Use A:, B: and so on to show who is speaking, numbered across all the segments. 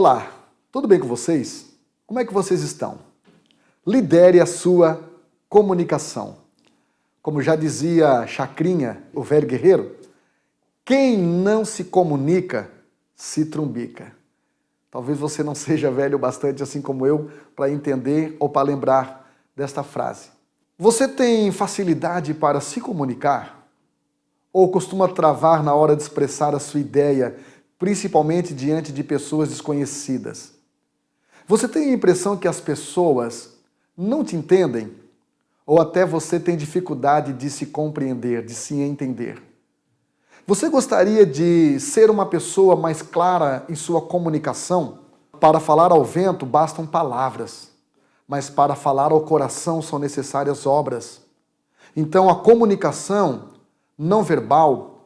A: Olá, tudo bem com vocês? Como é que vocês estão? Lidere a sua comunicação. Como já dizia Chacrinha, o velho guerreiro, quem não se comunica, se trumbica. Talvez você não seja velho bastante assim como eu para entender ou para lembrar desta frase. Você tem facilidade para se comunicar? Ou costuma travar na hora de expressar a sua ideia, principalmente diante de pessoas desconhecidas? Você tem a impressão que as pessoas não te entendem? Ou até você tem dificuldade de se compreender, de se entender? Você gostaria de ser uma pessoa mais clara em sua comunicação? Para falar ao vento bastam palavras, mas para falar ao coração são necessárias obras. Então a comunicação não verbal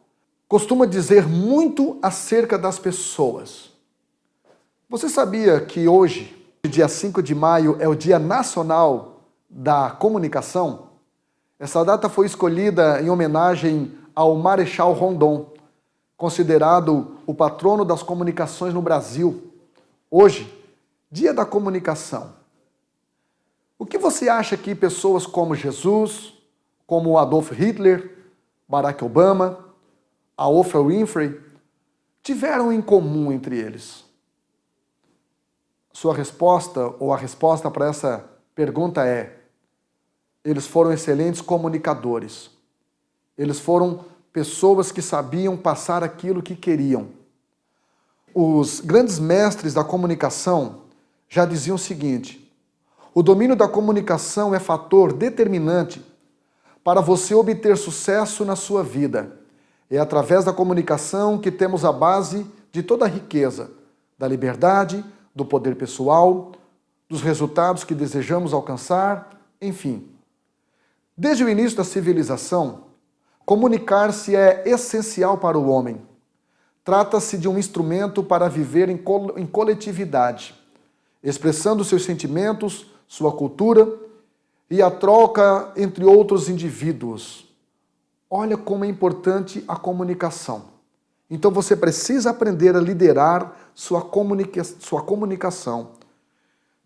A: costuma dizer muito acerca das pessoas. Você sabia que hoje, dia 5 de maio, é o Dia Nacional da Comunicação? Essa data foi escolhida em homenagem ao Marechal Rondon, considerado o patrono das comunicações no Brasil. Hoje, Dia da Comunicação. O que você acha que pessoas como Jesus, como Adolf Hitler, Barack Obama, a Oprah Winfrey, tiveram em comum entre eles? Sua resposta, ou a resposta para essa pergunta é: eles foram excelentes comunicadores. Eles foram pessoas que sabiam passar aquilo que queriam. Os grandes mestres da comunicação já diziam o seguinte: o domínio da comunicação é fator determinante para você obter sucesso na sua vida. É através da comunicação que temos a base de toda a riqueza, da liberdade, do poder pessoal, dos resultados que desejamos alcançar, enfim. Desde o início da civilização, comunicar-se é essencial para o homem. Trata-se de um instrumento para viver em coletividade, expressando seus sentimentos, sua cultura e a troca entre outros indivíduos. Olha como é importante a comunicação. Então você precisa aprender a liderar sua comunicação.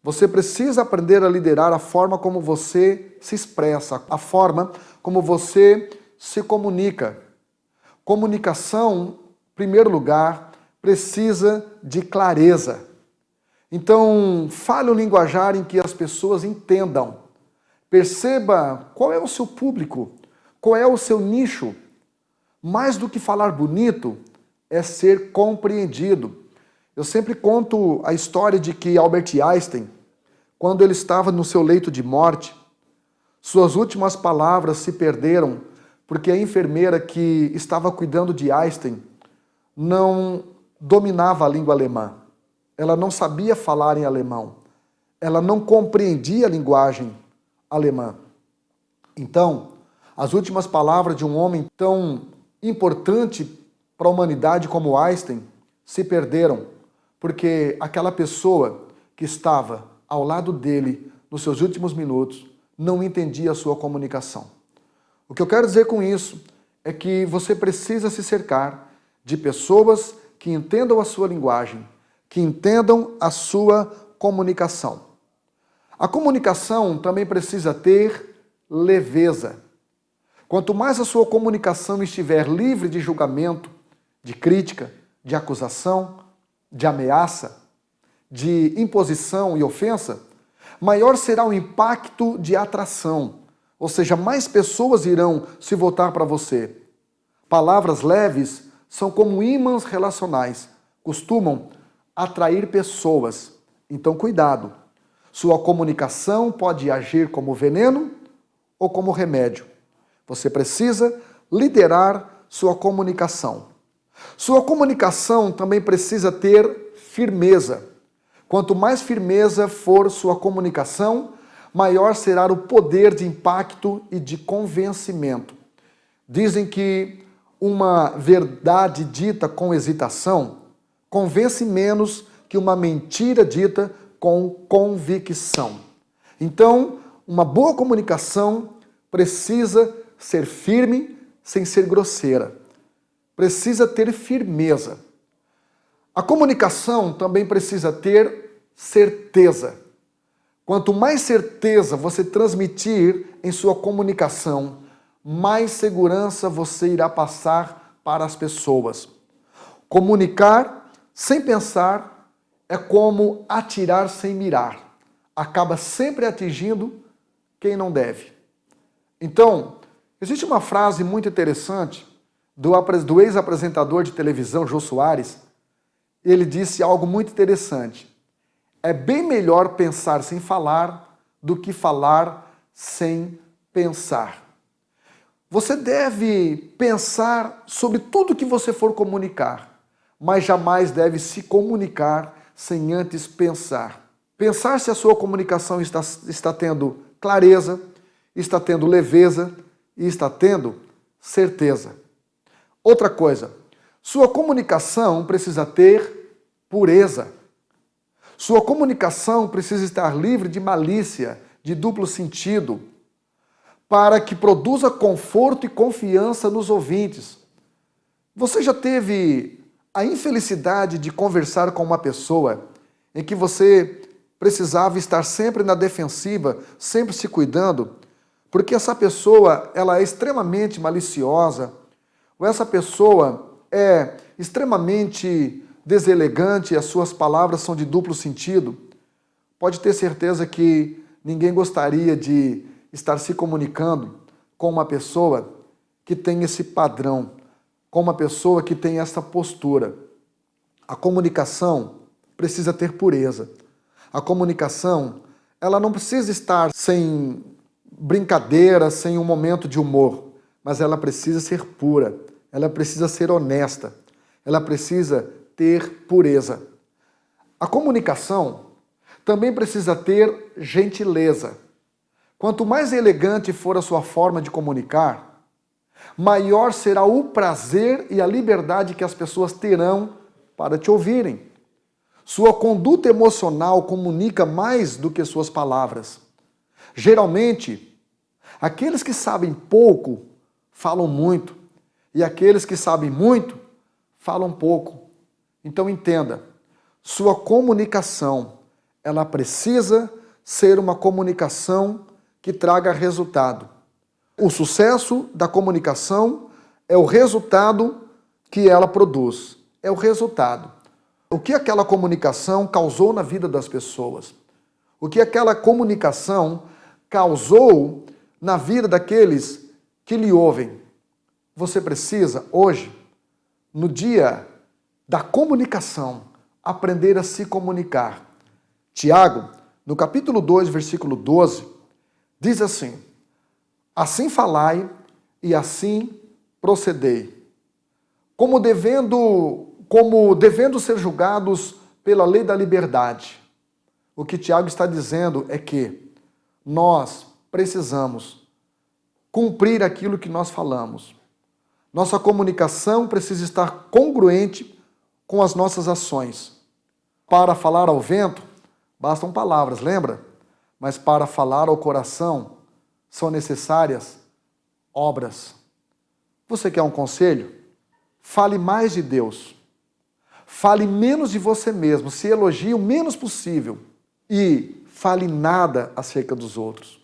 A: Você precisa aprender a liderar a forma como você se expressa, a forma como você se comunica. Comunicação, em primeiro lugar, precisa de clareza. Então, fale um linguajar em que as pessoas entendam. Perceba qual é o seu público, qual é o seu nicho. Mais do que falar bonito, é ser compreendido. Eu sempre conto a história de que Albert Einstein, quando ele estava no seu leito de morte, suas últimas palavras se perderam porque a enfermeira que estava cuidando de Einstein não dominava a língua alemã. Ela não sabia falar em alemão. Ela não compreendia a linguagem alemã. Então, as últimas palavras de um homem tão importante para a humanidade como Einstein se perderam, porque aquela pessoa que estava ao lado dele nos seus últimos minutos não entendia a sua comunicação. O que eu quero dizer com isso é que você precisa se cercar de pessoas que entendam a sua linguagem, que entendam a sua comunicação. A comunicação também precisa ter leveza. Quanto mais a sua comunicação estiver livre de julgamento, de crítica, de acusação, de ameaça, de imposição e ofensa, maior será o impacto de atração, ou seja, mais pessoas irão se voltar para você. Palavras leves são como ímãs relacionais, costumam atrair pessoas. Então, cuidado. Sua comunicação pode agir como veneno ou como remédio. Você precisa liderar sua comunicação. Sua comunicação também precisa ter firmeza. Quanto mais firmeza for sua comunicação, maior será o poder de impacto e de convencimento. Dizem que uma verdade dita com hesitação convence menos que uma mentira dita com convicção. Então, uma boa comunicação precisa ser firme sem ser grosseira. Precisa ter firmeza. A comunicação também precisa ter certeza. Quanto mais certeza você transmitir em sua comunicação, mais segurança você irá passar para as pessoas. Comunicar sem pensar é como atirar sem mirar. Acaba sempre atingindo quem não deve. Então, existe uma frase muito interessante do ex-apresentador de televisão, Jô Soares. Ele disse algo muito interessante. É bem melhor pensar sem falar do que falar sem pensar. Você deve pensar sobre tudo que você for comunicar, mas jamais deve se comunicar sem antes pensar. Pensar se a sua comunicação está tendo clareza, está tendo leveza e está tendo certeza. Outra coisa, sua comunicação precisa ter pureza. Sua comunicação precisa estar livre de malícia, de duplo sentido, para que produza conforto e confiança nos ouvintes. Você já teve a infelicidade de conversar com uma pessoa em que você precisava estar sempre na defensiva, sempre se cuidando, porque essa pessoa ela é extremamente maliciosa, ou essa pessoa é extremamente deselegante, as suas palavras são de duplo sentido? Pode ter certeza que ninguém gostaria de estar se comunicando com uma pessoa que tem esse padrão, com uma pessoa que tem essa postura. A comunicação precisa ter pureza. A comunicação, ela não precisa estar sem brincadeira, sem um momento de humor, mas ela precisa ser pura, ela precisa ser honesta, ela precisa ter pureza. A comunicação também precisa ter gentileza. Quanto mais elegante for a sua forma de comunicar, maior será o prazer e a liberdade que as pessoas terão para te ouvirem. Sua conduta emocional comunica mais do que suas palavras. Geralmente, aqueles que sabem pouco falam muito, e aqueles que sabem muito falam pouco. Então entenda, sua comunicação, ela precisa ser uma comunicação que traga resultado. O sucesso da comunicação é o resultado que ela produz. É o resultado. O que aquela comunicação causou na vida das pessoas? O que aquela comunicação causou na vida daqueles que lhe ouvem? Você precisa, hoje, no dia da comunicação, aprender a se comunicar. Tiago, no capítulo 2, versículo 12, diz assim: assim falai e assim procedei, como devendo ser julgados pela lei da liberdade. O que Tiago está dizendo é que nós precisamos cumprir aquilo que nós falamos. Nossa comunicação precisa estar congruente com as nossas ações. Para falar ao vento, bastam palavras, lembra? Mas para falar ao coração, são necessárias obras. Você quer um conselho? Fale mais de Deus. Fale menos de você mesmo, se elogie o menos possível. E fale nada acerca dos outros.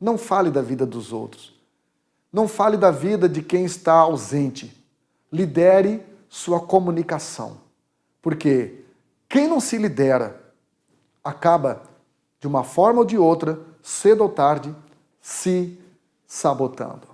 A: Não fale da vida dos outros. Não fale da vida de quem está ausente. Lidere sua comunicação. Porque quem não se lidera acaba, de uma forma ou de outra, cedo ou tarde, se sabotando.